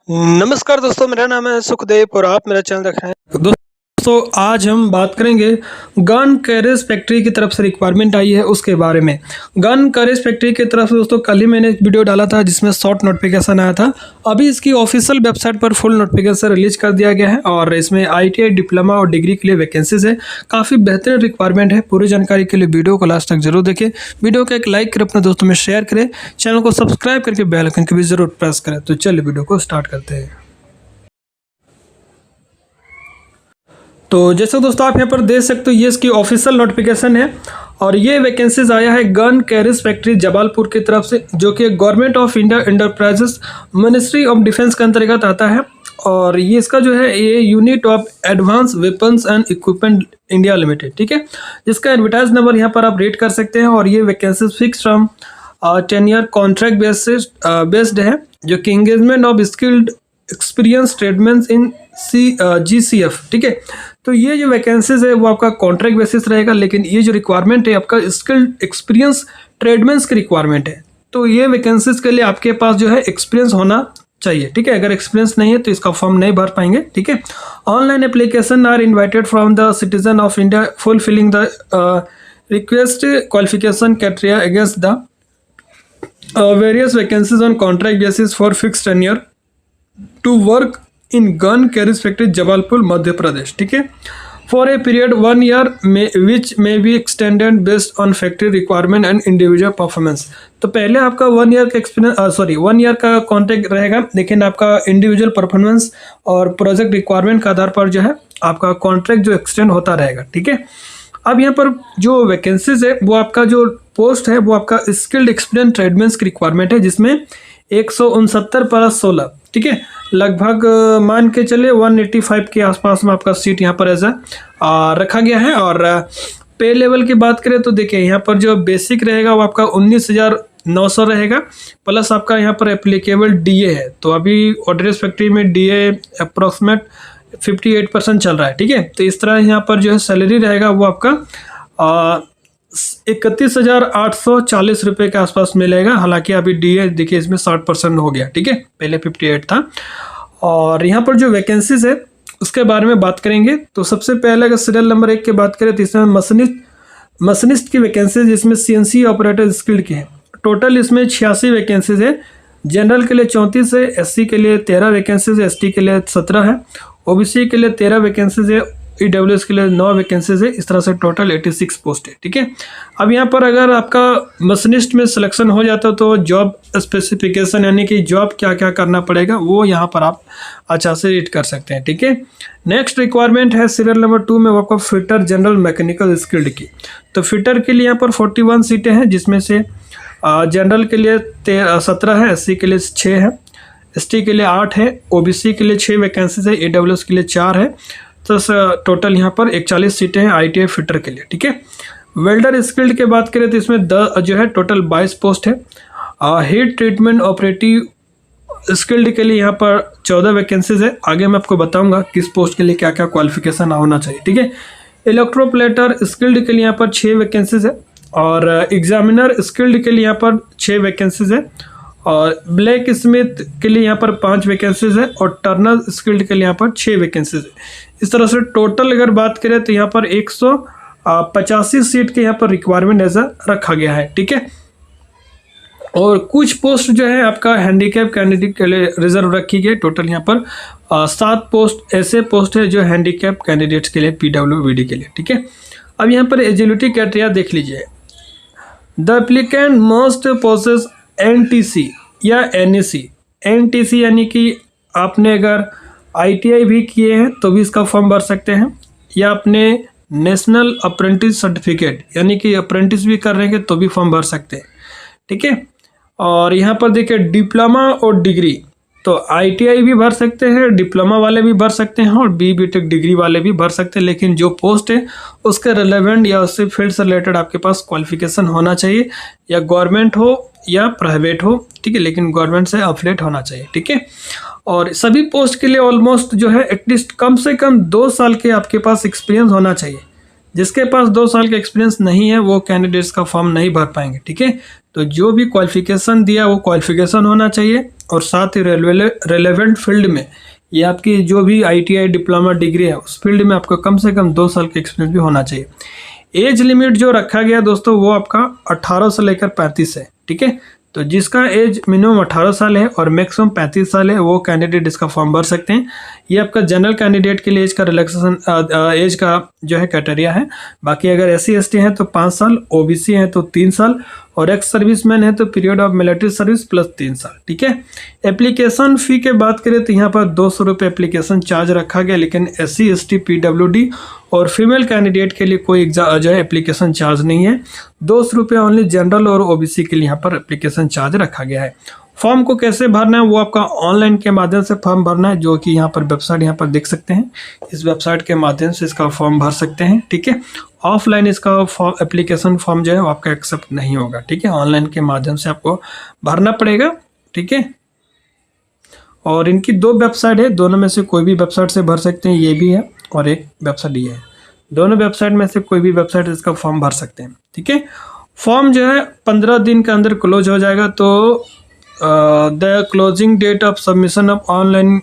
नमस्कार दोस्तों, मेरा नाम है सुखदेव और आप मेरा चैनल देख रहे हैं। दोस्तों आज हम बात करेंगे गन कैरेज फैक्ट्री की तरफ से रिक्वायरमेंट आई है उसके बारे में। गन कैरेज फैक्ट्री की तरफ से दोस्तों कल ही मैंने एक वीडियो डाला था जिसमें शॉर्ट नोटिफिकेशन आया था। अभी इसकी ऑफिशियल वेबसाइट पर फुल नोटिफिकेशन रिलीज कर दिया गया है और इसमें ITI डिप्लोमा और डिग्री के लिए वैकेंसीज है। काफ़ी बेहतरीन रिक्वायरमेंट है। पूरी जानकारी के लिए वीडियो को लास्ट तक जरूर देखें। वीडियो को एक लाइक करें, अपने दोस्तों में शेयर करें, चैनल को सब्सक्राइब करके बेल आइकन को भी जरूर प्रेस करें। तो चलिए वीडियो को स्टार्ट करते हैं। तो जैसे दोस्तों आप यहाँ पर देख सकते हो, ये इसकी ऑफिशियल नोटिफिकेशन है और ये वैकेंसीज आया है गन कैरेज फैक्ट्री जबलपुर की तरफ से, जो कि government of India enterprises ministry of defence के अंतर्गत आता है। और ये इसका जो है ये unit of advance weapons and equipment India limited, ठीक है, जिसका एडवर्टाइज नंबर यहाँ पर आप रीड कर सकते हैं। और ये vacancies fix from 10 year contract based है, जो कि engagement of skilled experience tradesman in GCF, ठीक है। तो ये जो वैकेंसीज है वो आपका कॉन्ट्रैक्ट बेसिस रहेगा, लेकिन ये जो रिक्वायरमेंट है आपका स्किल्ड एक्सपीरियंस ट्रेडमैन्स की रिक्वायरमेंट है। तो ये वैकेंसीज के लिए आपके पास जो है एक्सपीरियंस होना चाहिए, ठीक है। अगर एक्सपीरियंस नहीं है तो इसका फॉर्म नहीं भर पाएंगे, ठीक है। Online application are invited from the citizen of India fulfilling the request qualification criteria against the various vacancies on contract basis for fixed tenure to work in gun carriage factory Jabalpur Madhya Pradesh, ठीक है, for a period 1 year which may be extended based on factory requirement and individual performance. तो पहले आपका 1 year का experience 1 year का contract रहेगा, लेकिन आपका इंडिविजुअल परफॉर्मेंस और प्रोजेक्ट रिक्वायरमेंट के आधार पर जो है आपका कॉन्ट्रैक्ट जो एक्सटेंड होता रहेगा, ठीक है। अब यहाँ पर जो वैकेंसीज है वो आपका जो पोस्ट है वो आपका स्किल्ड एक्सपीरियंस ट्रेडमैन्स की रिक्वायरमेंट है, जिसमें 169+16, ठीक है, लगभग मान के चले 185 के आसपास में आपका सीट यहाँ पर ऐसा रखा गया है। और पे लेवल की बात करें तो देखिए यहाँ पर जो बेसिक रहेगा वो आपका 19,900 रहेगा, प्लस आपका यहाँ पर एप्लीकेबल DA है। तो अभी ऑर्डरेज फैक्ट्री में DA अप्रॉक्सीमेट 58% चल रहा है, ठीक है। तो इस तरह यहाँ पर जो है सैलरी रहेगा वो आपका 31,840 रुपये के आसपास मिलेगा। हालांकि अभी DA देखिए इसमें 60% हो गया, ठीक है, पहले 58 था। और यहाँ पर जो वैकेंसीज है उसके बारे में बात करेंगे तो सबसे पहले अगर सीरियल नंबर 1 की बात करें तो इसमें मशीनिस्ट की वैकेंसीज, जिसमें CNC ऑपरेटर स्किल्ड की है। टोटल इसमें 86 वैकेंसीज है। जनरल के लिए 34 है, SC के लिए 13 वैकेंसीज है, ST के लिए 17 है, OBC के लिए 13 वैकेंसीज है, EWS के लिए 9 वैकेंसीज है। इस तरह से टोटल 86 पोस्ट है, ठीक है। अब यहाँ पर अगर आपका मशीनिस्ट में सिलेक्शन हो जाता है तो जॉब स्पेसिफिकेशन यानी कि जॉब क्या क्या करना पड़ेगा वो यहाँ पर आप अच्छा से रीड कर सकते हैं, ठीक है। नेक्स्ट रिक्वायरमेंट है सीरियल नंबर 2 में वो आपका फिटर जनरल मैकेनिकल स्किल्ड की। तो फिटर के लिए यहाँ पर 41 सीटें हैं, जिसमें से जनरल के लिए 17 है, SC के लिए 6 है, ST के लिए 8 है, OBC के लिए 6 वैकेंसीज है, EWS के लिए 4 है। तो टोटल यहाँ पर 41 सीटें हैं ITI फिटर के लिए, ठीक है। वेल्डर स्किल्ड के बात करें तो इसमें जो है टोटल 22 पोस्ट है। हीट ट्रीटमेंट ऑपरेटिव स्किल्ड के लिए यहाँ पर 14 वैकेंसीज है। आगे मैं आपको बताऊंगा किस पोस्ट के लिए क्या क्या क्वालिफिकेशन होना चाहिए, ठीक है। इलेक्ट्रोप्लेटर स्किल्ड के लिए यहाँ पर 6 वैकेंसीज है और एग्जामिनर स्किल्ड के लिए यहाँ पर 6 वैकेंसीज है और ब्लैक स्मिथ के लिए यहाँ पर 5 वैकेंसीज है और टर्नर स्किल्ड के लिए यहाँ पर 6 वैकेंसीज है। इस तरह से टोटल अगर बात करें तो यहाँ पर 185 सीट के यहाँ पर रिक्वायरमेंट ऐसा रखा गया है, ठीक है। और कुछ पोस्ट जो है आपका हैंडीकैप कैंडिडेट के लिए रिजर्व रखी गई। टोटल यहाँ पर 7 पोस्ट ऐसे पोस्ट है जो हैंडीकैप कैंडिडेट्स के लिए PWBD के लिए, ठीक है। अब यहाँ पर एजिलिटी क्राइटेरिया देख लीजिए। The applicant must possess NTC या NEC। NTC यानी कि आपने अगर ITI भी किए हैं तो भी इसका फॉर्म भर सकते हैं, या आपने नेशनल अप्रेंटिस सर्टिफिकेट यानी कि अप्रेंटिस भी कर रहे हैं तो भी फॉर्म भर सकते हैं, ठीक है। और यहाँ पर देखिए डिप्लोमा और डिग्री, तो ITI भी भर सकते हैं, डिप्लोमा वाले भी भर सकते हैं और BTech डिग्री वाले भी भर सकते हैं, लेकिन जो पोस्ट है उसके रिलेवेंट या उससे फील्ड से रिलेटेड आपके पास क्वालिफिकेशन होना चाहिए, या गवर्नमेंट हो या प्राइवेट हो, ठीक है, लेकिन गवर्नमेंट से अफिलिएट होना चाहिए, ठीक है। और सभी पोस्ट के लिए ऑलमोस्ट जो है एटलीस्ट कम से कम 2 साल के आपके पास एक्सपीरियंस होना चाहिए। जिसके पास 2 साल का एक्सपीरियंस नहीं है वो कैंडिडेट्स का फॉर्म नहीं भर पाएंगे, ठीक है। तो जो भी क्वालिफिकेशन दिया वो क्वालिफिकेशन होना चाहिए, और साथ ही रेलेवेंट फील्ड में, ये आपकी जो भी ITI डिप्लोमा डिग्री है उस फील्ड में आपको कम से कम 2 साल का एक्सपीरियंस भी होना चाहिए। एज लिमिट जो रखा गया दोस्तों वो आपका 18 से लेकर 35 है, ठीक है। तो जिसका एज मिनिमम 18 साल है और मैक्सिमम 35 साल है वो कैंडिडेट इसका फॉर्म भर सकते हैं। ये आपका जनरल कैंडिडेट के लिए एज का रिलैक्सेशन एज का जो है क्राइटेरिया है। बाकी अगर SC ST हैं तो 5 साल, OBC हैं तो 3 साल और एक्स सर्विसमैन है तो period of military service plus 3 साल, ठीक है। एप्लीकेशन फ़ी के बात करें तो यहाँ पर 200 रुपये एप्लीकेशन चार्ज रखा गया, लेकिन SC ST PWD और फीमेल कैंडिडेट के लिए कोई जो है एप्लीकेशन चार्ज नहीं है। 200 रुपये ओनली जनरल और OBC के लिए यहाँ पर एप्लीकेशन चार्ज रखा गया है। फॉर्म को कैसे भरना है वो आपका ऑनलाइन के माध्यम से फॉर्म भरना है, जो कि यहाँ पर वेबसाइट यहाँ पर देख सकते हैं। इस वेबसाइट के माध्यम से इसका फॉर्म भर सकते हैं, ठीक है। ऑफलाइन इसका एप्लीकेशन फॉर्म जो है वो आपका एक्सेप्ट नहीं होगा, ठीक है। ऑनलाइन के माध्यम से आपको भरना पड़ेगा, ठीक है। और इनकी 2 वेबसाइट है, दोनों में से कोई भी वेबसाइट से भर सकते हैं, ये भी है और एक वेबसाइट ये है। दोनों वेबसाइट में से कोई भी वेबसाइट इसका फॉर्म भर सकते हैं, ठीक है। फॉर्म जो है 15 दिन के अंदर क्लोज हो जाएगा। तो the closing date of submission of online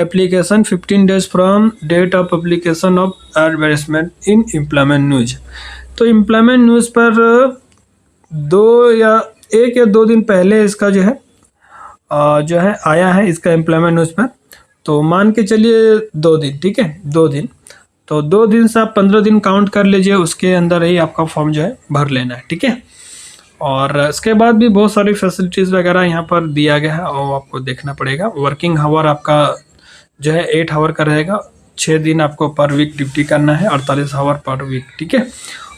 application 15 days from date of publication of advertisement in employment news. तो एम्प्लॉयमेंट न्यूज़ पर 1 या 2 दिन पहले इसका जो है आया है इसका एम्प्लॉयमेंट न्यूज़ पर। तो मान के चलिए 2 दिन, ठीक है, 2 दिन। तो 2 दिन से आप 15 दिन काउंट कर लीजिए, उसके अंदर ही आपका फॉर्म जो है भर लेना है, ठीक है। और इसके बाद भी बहुत सारी फैसिलिटीज़ वगैरह यहाँ पर दिया गया है और आपको देखना पड़ेगा। वर्किंग आवर आपका जो है 8 आवर का रहेगा, 6 दिन आपको पर वीक ड्यूटी करना है, 48 आवर पर वीक, ठीक है।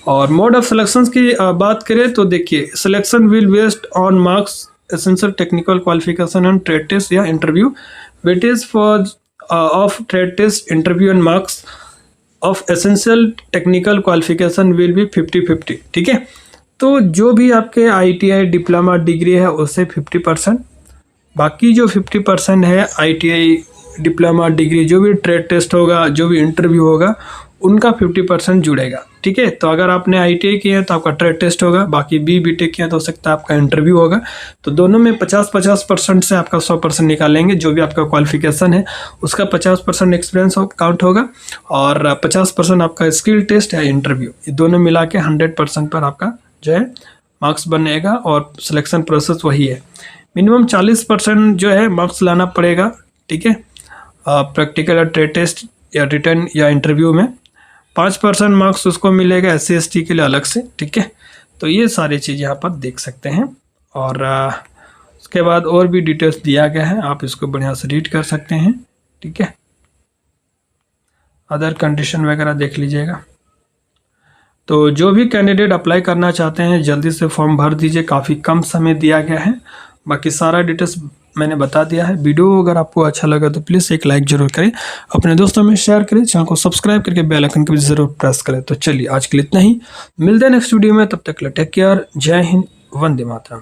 और मोड ऑफ सिलेक्शन की बात करें तो देखिए, selection will based on marks, essential technical qualification and trade test या interview, weightage for of trade test, interview and marks of essential technical qualification will be 50-50, ठीक है। तो जो भी आपके ITI डिप्लोमा डिग्री है उससे 50%, बाकी जो 50% है ITI डिप्लोमा डिग्री, जो भी ट्रेड टेस्ट होगा, जो भी इंटरव्यू होगा, उनका 50% जुड़ेगा, ठीक है। तो अगर आपने ITI किया है तो आपका ट्रेड टेस्ट होगा, बाकी BTech किया तो हो सकता है आपका इंटरव्यू होगा। तो दोनों में 50-50% से आपका 100% निकालेंगे। जो भी आपका क्वालिफिकेशन है उसका 50% एक्सपीरियंस काउंट होगा और 50% आपका स्किल टेस्ट या इंटरव्यू, ये दोनों मिला के 100% पर आपका जो है मार्क्स बनेगा। और सिलेक्शन प्रोसेस वही है, मिनिमम 40% जो है मार्क्स लाना पड़ेगा, ठीक है। प्रैक्टिकल या ट्रेड टेस्ट या रिटर्न या इंटरव्यू में 5% मार्क्स उसको मिलेगा SC ST के लिए अलग से, ठीक है। तो ये सारी चीज़ यहाँ पर देख सकते हैं। और उसके बाद और भी डिटेल्स दिया गया है, आप इसको बढ़िया से रीड कर सकते हैं, ठीक है। अदर कंडीशन वगैरह देख लीजिएगा। तो जो भी कैंडिडेट अप्लाई करना चाहते हैं जल्दी से फॉर्म भर दीजिए, काफ़ी कम समय दिया गया है। बाकी सारा डिटेल्स मैंने बता दिया है। वीडियो अगर आपको अच्छा लगा तो प्लीज़ एक लाइक जरूर करें, अपने दोस्तों में शेयर करें, चैनल को सब्सक्राइब करके बेल आइकन को भी जरूर प्रेस करें। तो चलिए आज के लिए इतना ही, मिलते हैं नेक्स्ट वीडियो में, तब तक के लिए टेक केयर, जय हिंद, वंदे मातरम।